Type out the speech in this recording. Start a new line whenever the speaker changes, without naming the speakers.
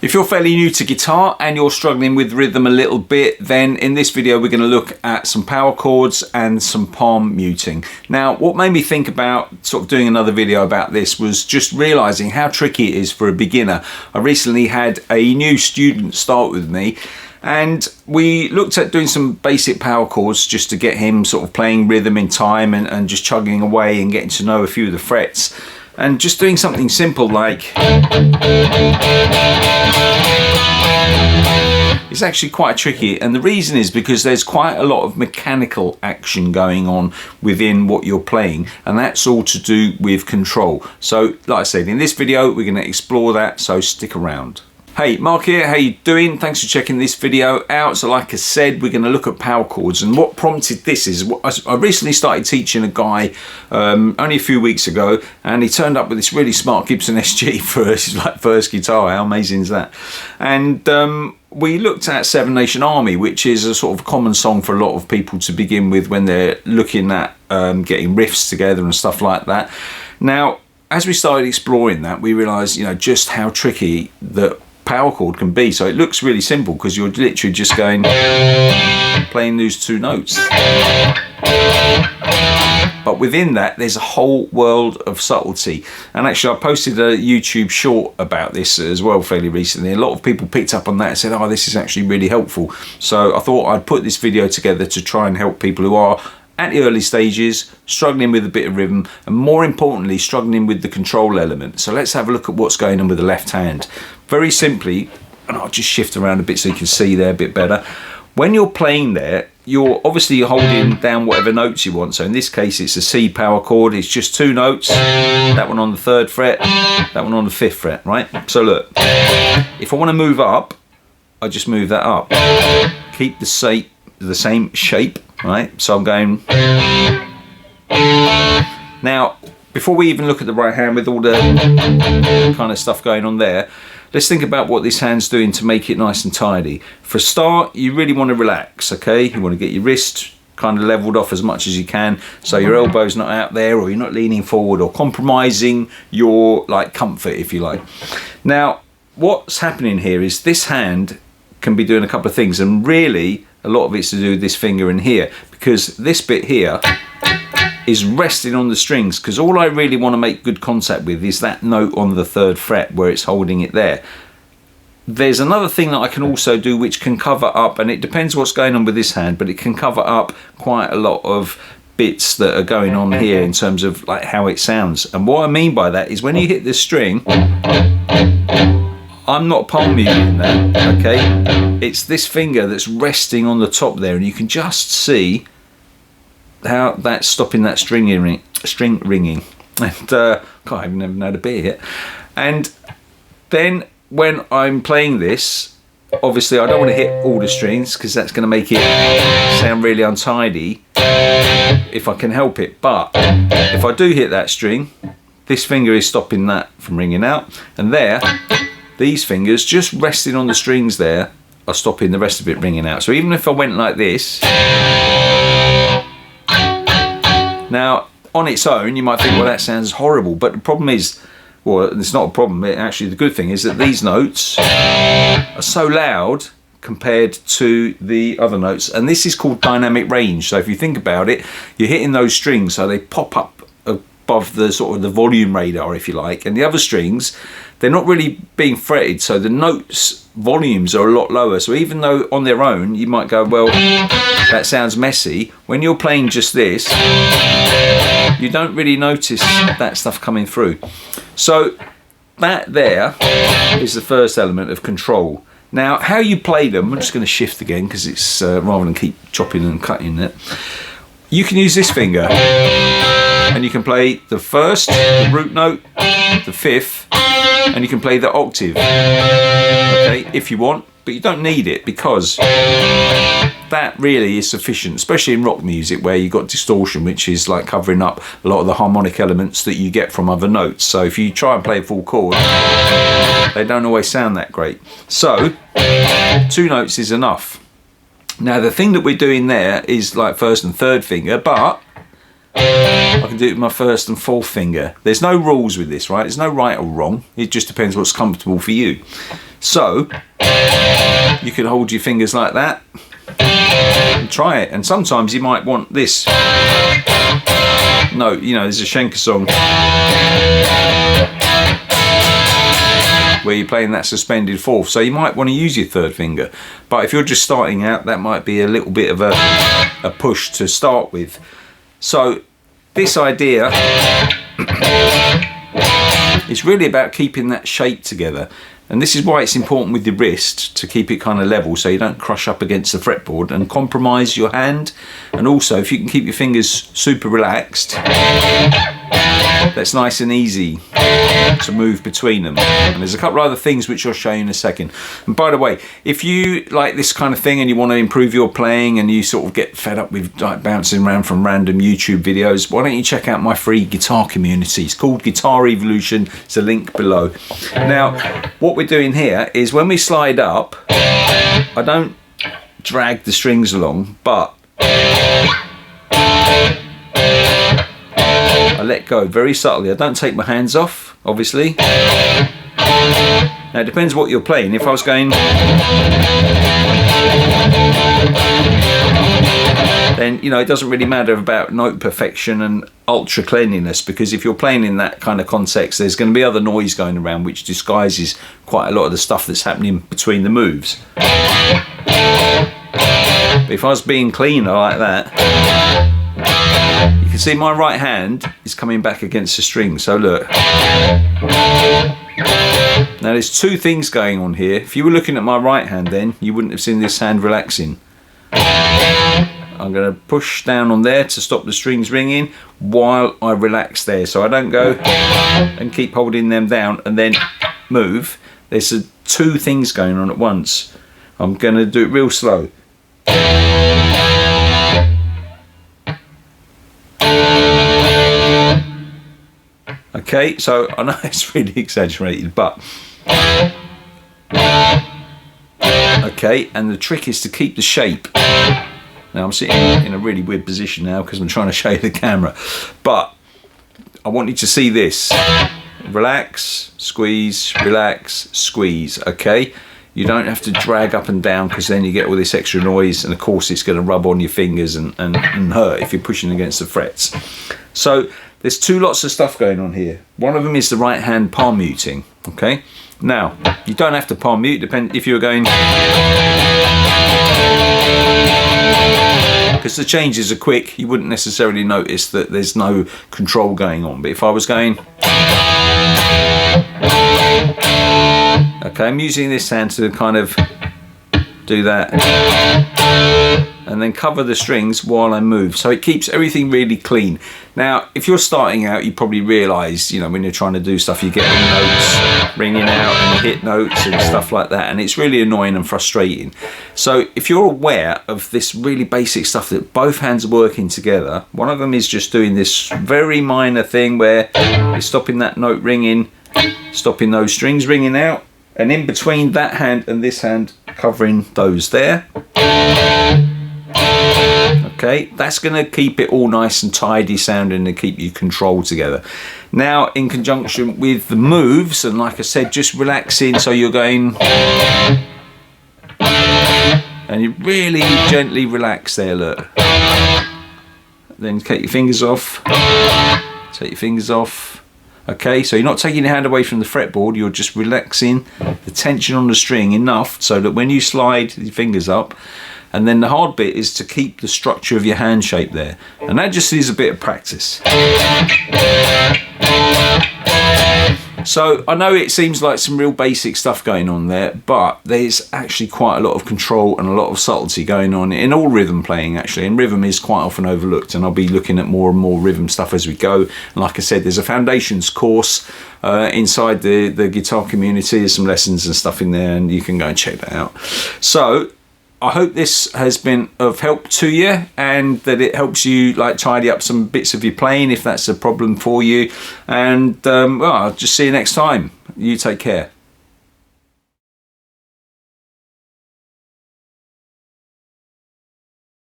If you're fairly new to guitar and you're struggling with rhythm a little bit, then in this video we're going to look at some power chords and some palm muting. Now, what made me think about sort of doing another video about this was just realizing how tricky it is for a beginner. I recently had a new student start with me, and we looked at doing some basic power chords just to get him sort of playing rhythm in time and just chugging away and getting to know a few of the frets. And just doing something simple like it's actually quite tricky, and the reason is because there's quite a lot of mechanical action going on within what you're playing, and that's all to do with control. So like I said, in this video we're going to explore that, so stick around. Hey, Mark here, how you doing? Thanks for checking this video out. So like I said, we're going to look at power chords, and what prompted this is I recently started teaching a guy only a few weeks ago, and he turned up with this really smart Gibson SG for his first guitar. How amazing is that? And we looked at Seven Nation Army, which is a sort of common song for a lot of people to begin with when they're looking at getting riffs together and stuff like that. Now, as we started exploring that, we realised, you know, just how tricky that power chord can be. So it looks really simple because you're literally just going playing those two notes, but within that there's a whole world of subtlety. And actually I posted a YouTube short about this as well fairly recently. A lot of people picked up on that and said, oh, this is actually really helpful. So I thought I'd put this video together to try and help people who are at the early stages, struggling with a bit of rhythm, and more importantly, struggling with the control element. So let's have a look at what's going on with the left hand. Very simply, and I'll just shift around a bit so you can see there a bit better. When you're playing there, you're obviously holding down whatever notes you want. So in this case, it's a C power chord. It's just two notes, that one on the 3rd fret, that one on the 5th fret, right? So look, if I want to move up, I just move that up. Keep the same shape, right? So I'm going. Now, before we even look at the right hand with all the kind of stuff going on there, let's think about what this hand's doing to make it nice and tidy. For a start, you really want to relax, okay? You want to get your wrist kind of leveled off as much as you can, so your elbow's not out there, or you're not leaning forward or compromising your comfort, if you like. Now, what's happening here is this hand can be doing a couple of things, and really a lot of it's to do with this finger in here, because this bit here is resting on the strings, because all I really want to make good contact with is that note on the 3rd fret where it's holding it there. There's another thing that I can also do which can cover up, and it depends what's going on with this hand, but it can cover up quite a lot of bits that are going on here in terms of how it sounds. And what I mean by that is when you hit this string, I'm not palm muting that, okay? It's this finger that's resting on the top there, and you can just see how that's stopping that string ringing. And God, I've never had a beer yet. And then when I'm playing this, obviously I don't want to hit all the strings because that's going to make it sound really untidy if I can help it. But if I do hit that string, this finger is stopping that from ringing out, and there, these fingers just resting on the strings there are stopping the rest of it ringing out. So even if I went like this, now on its own you might think, well, that sounds horrible, but the problem is, well, it's not a problem, actually the good thing is that these notes are so loud compared to the other notes, and this is called dynamic range. So if you think about it, you're hitting those strings so they pop up above the sort of the volume radar, if you like, and the other strings, they're not really being fretted, so the notes volumes are a lot lower. So even though on their own you might go, well, that sounds messy, when you're playing just this, you don't really notice that stuff coming through. So that there is the first element of control. Now, how you play them, I'm just going to shift again because it's rather than keep chopping and cutting it, you can use this finger and you can play the 1st, the root note, the 5th, and you can play the octave, okay, if you want, but you don't need it, because that really is sufficient, especially in rock music where you've got distortion, which is like covering up a lot of the harmonic elements that you get from other notes. So if you try and play a full chord, they don't always sound that great. So 2 notes is enough. Now the thing that we're doing there is like 1st and 3rd finger, but I can do it with my 1st and 4th finger. There's no rules with this, right? There's no right or wrong. It just depends what's comfortable for you. So you can hold your fingers like that and try it. And sometimes you might want this note, you know, there's a Schenker song where you're playing that suspended fourth, so you might want to use your third finger. But if you're just starting out, that might be a little bit of a push to start with. So this idea is really about keeping that shape together. And this is why it's important with the wrist to keep it kind of level so you don't crush up against the fretboard and compromise your hand. And also, if you can keep your fingers super relaxed, that's nice and easy to move between them. And there's a couple of other things which I'll show you in a second. And by the way, if you like this kind of thing and you want to improve your playing and you sort of get fed up with like bouncing around from random YouTube videos, why don't you check out my free guitar community? It's called Guitar Evolution. It's a link below. Now, what we're doing here is when we slide up, I don't drag the strings along, but I let go very subtly. I don't take my hands off, obviously. Now it depends what you're playing. If I was going, then you know it doesn't really matter about note perfection and ultra cleanliness, because if you're playing in that kind of context, there's going to be other noise going around which disguises quite a lot of the stuff that's happening between the moves. But if I was being cleaner like that, you can see my right hand is coming back against the string. So look. Now there's two things going on here. If you were looking at my right hand then, you wouldn't have seen this hand relaxing. I'm going to push down on there to stop the strings ringing while I relax there. So I don't go and keep holding them down and then move. There's two things going on at once. I'm going to do it real slow. Okay, so I know it's really exaggerated, but okay, and the trick is to keep the shape. Now I'm sitting in a really weird position now because I'm trying to show you the camera, but I want you to see this. Relax, squeeze, relax, squeeze, okay? You don't have to drag up and down because then you get all this extra noise, and of course it's going to rub on your fingers and hurt if you're pushing against the frets. So there's two lots of stuff going on here. One of them is the right hand palm muting, okay? Now, you don't have to palm mute, depend if you're going, because the changes are quick, you wouldn't necessarily notice that there's no control going on. But if I was going, okay, I'm using this hand to kind of do that and then cover the strings while I move, so it keeps everything really clean. Now if you're starting out, you probably realise, you know, when you're trying to do stuff, you get the notes ringing out and hit notes and stuff like that, and it's really annoying and frustrating. So if you're aware of this really basic stuff, that both hands are working together, one of them is just doing this very minor thing where you're stopping that note ringing, stopping those strings ringing out, and in between that hand and this hand covering those there. Okay, that's going to keep it all nice and tidy sounding and keep you controlled together. Now in conjunction with the moves, and like I said, just relaxing, so you're going and you really gently relax there, look. Then take your fingers off, take your fingers off. Okay, so you're not taking your hand away from the fretboard, you're just relaxing the tension on the string enough so that when you slide your fingers up, and then the hard bit is to keep the structure of your hand shape there. And that just is a bit of practice. So I know it seems like some real basic stuff going on there, but there's actually quite a lot of control and a lot of subtlety going on in all rhythm playing actually, and rhythm is quite often overlooked, and I'll be looking at more and more rhythm stuff as we go. And like I said, there's a foundations course inside the guitar community. There's some lessons and stuff in there, and you can go and check that out. So I hope this has been of help to you, and that it helps you like tidy up some bits of your playing if that's a problem for you. And well, I'll just see you next time. You take care.